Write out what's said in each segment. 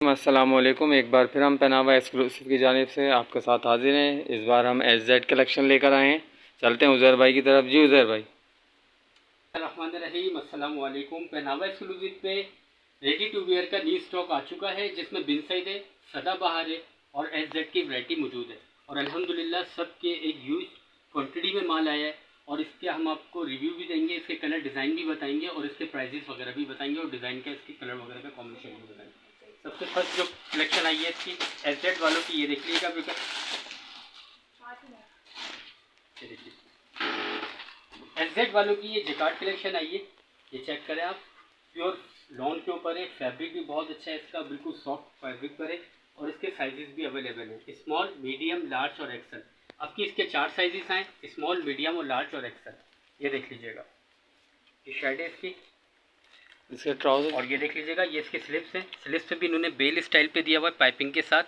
अस्सलामुअलैकुम। एक बार फिर हम पहनावा एक्सक्लूसिव की जानिब से आपके साथ हाजिर हैं। इस बार हम SZ कलेक्शन लेकर आए हैं। चलते हैं उज़ैर भाई की तरफ। जी उज़ैर भाई। रहीम अस्सलाम वालेकुम। पहनावा एक्सक्लूसिव पे रेडी टू वेयर का न्यू स्टॉक आ चुका है, जिसमें बिन साइड है, सदाबहार है और SZ की वैरायटी मौजूद है। और अल्हम्दुलिल्लाह सबके एक ह्यूज क्वांटिटी में माल आया है और इसके हम आपको रिव्यू भी देंगे, इसके कलर डिज़ाइन भी बताएंगे और इसके प्राइजेस वगैरह भी बताएंगे और डिज़ाइन का इसकी कलर वगैरह का कॉम्बिनेशन भी बताएंगे। सबसे फर्स्ट जो कलेक्शन आई है इसकी SZ वालों की, ये देख लीजिएगा बिल्कुल, ये देखिए SZ वालों की ये जैकार्ड कलेक्शन आई है। ये चेक करें आप, प्योर लॉन के ऊपर है, फैब्रिक भी बहुत अच्छा है इसका, बिल्कुल सॉफ्ट फैब्रिक पर है और इसके साइजेस भी अवेलेबल हैं, स्मॉल, मीडियम, लार्ज और एक्सल। आपकी इसके 4 साइजेस हैं, स्मॉल, मीडियम और लार्ज और एक्सल। ये देख लीजिएगा, ये शर्ट है इसकी, इसके ट्राउजर, और ये देख लीजिएगा ये इसके स्लिप्स हैं। स्लिप्स पे भी इन्होंने बेल स्टाइल पे दिया हुआ है पाइपिंग के साथ।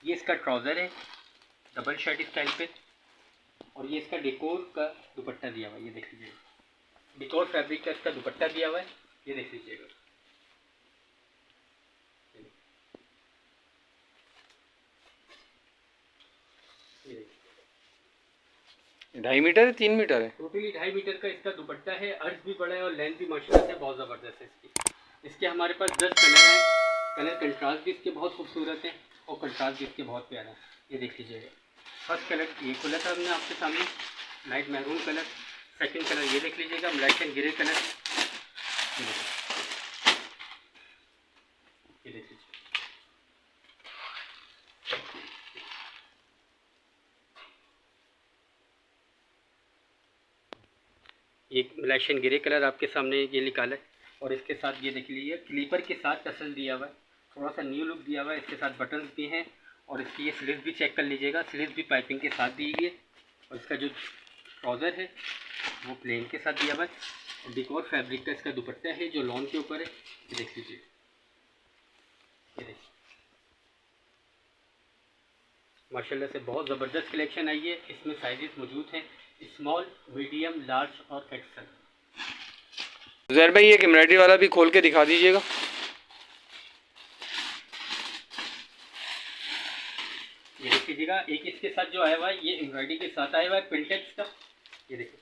ये इसका ट्राउज़र है डबल शर्ट स्टाइल पे, और ये इसका डेकोर का दुपट्टा दिया हुआ है। ये देख लीजिएगा, डेकोर फैब्रिक का इसका दुपट्टा दिया हुआ है। ये देख लीजिएगा, ये देखिए 2.5 मीटर है, 3 मीटर है, टोटली 2.5 मीटर का इसका दुपट्टा है। अर्ज भी बड़ा है और लेंथ भी माशाल्लाह से बहुत ज़बरदस्त है इसकी। इसके हमारे पास 10 कलर हैं। कलर कंट्रास्ट भी इसके बहुत खूबसूरत है और कंट्रास्ट भी इसके बहुत प्यारा है। ये देख लीजिएगा, फर्स्ट कलर ये खोला था हमने आपके सामने, light maroon colour. Second colour ये देख लीजिएगा, ब्लैक एंड ग्रे कलर। ये देख लीजिए, एक ब्लैक एंड ग्रे कलर आपके सामने ये निकाला है। और इसके साथ ये देख लीजिए, क्लीपर के साथ टसल दिया हुआ है, थोड़ा सा न्यू लुक दिया हुआ है। इसके साथ बटन्स भी हैं और इसकी ये स्लीव भी चेक कर लीजिएगा, स्लीव भी पाइपिंग के साथ दी गई है। और इसका जो ट्राउज़र है वो प्लेन के साथ दिया हुआ है और डिकोर फैब्रिक का इसका दुपट्टा है जो लॉन के ऊपर है। ये देख लीजिए, ये देखिए माशाल्लाह से बहुत ज़बरदस्त कलेक्शन आई है। इसमें साइजेस मौजूद हैं, स्मॉल, मीडियम, लार्ज और एक्सल। उज़ैर भाई एक एम्ब्रॉयडरी वाला भी खोल के दिखा दीजिएगा। ये देख लीजिएगा, एक इसके साथ जो आया हुआ है ये एम्ब्रॉयडरी के साथ आया हुआ है प्रिंटेक्स का। ये देखिए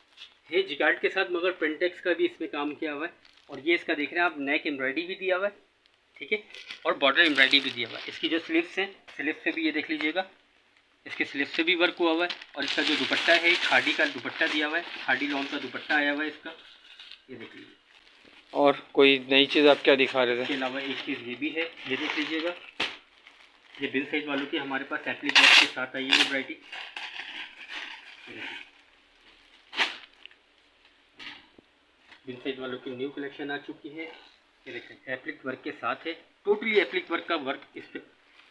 ये जिकार्ड के साथ मगर प्रिंटेक्स का भी इसमें काम किया हुआ है। और ये इसका देख रहे हैं आप, नेक एम्ब्रॉयडरी भी दिया हुआ है, ठीक है, और बॉर्डर एम्ब्रॉयडरी भी दिया हुआ है। इसकी जो स्लीव्स हैं, स्लीव्स से भी ये देख लीजिएगा, इसके स्लीव्स से भी वर्क हुआ हुआ है। और इसका जो दुपट्टा है खादी का दुपट्टा दिया हुआ है, खादी लॉन का दुपट्टा आया हुआ है इसका। ये देख लीजिए, और कोई नई चीज़ आप क्या दिखा रहे थे? इसके अलावा एक चीज़ ये भी है, ये देख लीजिएगा, ये बिन साइज वालों की हमारे पास एप्लिक वर्क के साथ आई है ये वैरायटी। बिन साइज वालों की न्यू कलेक्शन आ चुकी है। ये देखें एप्लिक वर्क के साथ है, टोटली एप्लिक वर्क का वर्क इस पर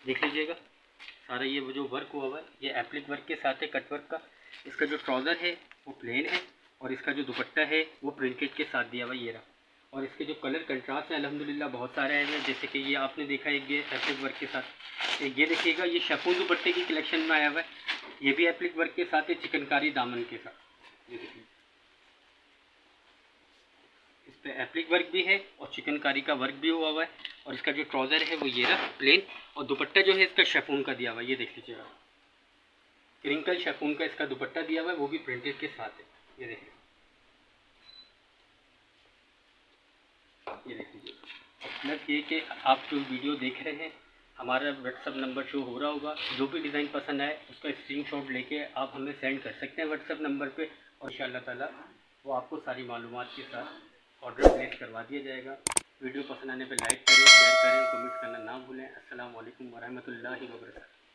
देख लीजिएगा सारा। ये वो जो वर्क हुआ हुआ है ये एप्लिक वर्क के साथ है, कट वर्क का। इसका जो ट्राउज़र है वो प्लेन है और इसका जो दुपट्टा है वो प्रिंटेड के साथ दिया हुआ ये रहा। और इसके जो कलर कंट्रास्ट है अल्हम्दुलिल्लाह बहुत सारे आए हैं, जैसे कि ये आपने देखा एक ये एप्लिक वर्क के साथ। एक ये देखिएगा, ये शिफॉन दुपट्टे की कलेक्शन में आया हुआ है, ये भी एप्लिक वर्क के साथ है, चिकनकारी दामन के साथ। ये देखिए इस पर एप्लिक वर्क भी है और चिकनकारी का वर्क भी हुआ हुआ है। और इसका जो ट्राउज़र है वो ये रहा प्लेन, और दुपट्टा जो है इसका शिफॉन का दिया हुआ है। ये देख लीजिएगा, क्रिंकल शिफॉन का इसका दुपट्टा दिया हुआ है, वो भी प्रिंटेड के साथ है। ये देखिए, ये देख लीजिए। मतलब ये कि आप जो वीडियो देख रहे हैं, हमारा व्हाट्सअप नंबर शो हो रहा होगा, जो भी डिज़ाइन पसंद आए उसका स्क्रीनशॉट लेके आप हमें सेंड कर सकते हैं व्हाट्सअप नंबर पे, और इंशाअल्लाह ताला वो आपको सारी मालूमात के साथ ऑर्डर प्लेस करवा दिया जाएगा। वीडियो पसंद आने पे लाइक करें, शेयर करें, कमेंट करना ना भूलें। अस्सलाम वालेकुम वरहमतुल्लाहि वबरकातुहू।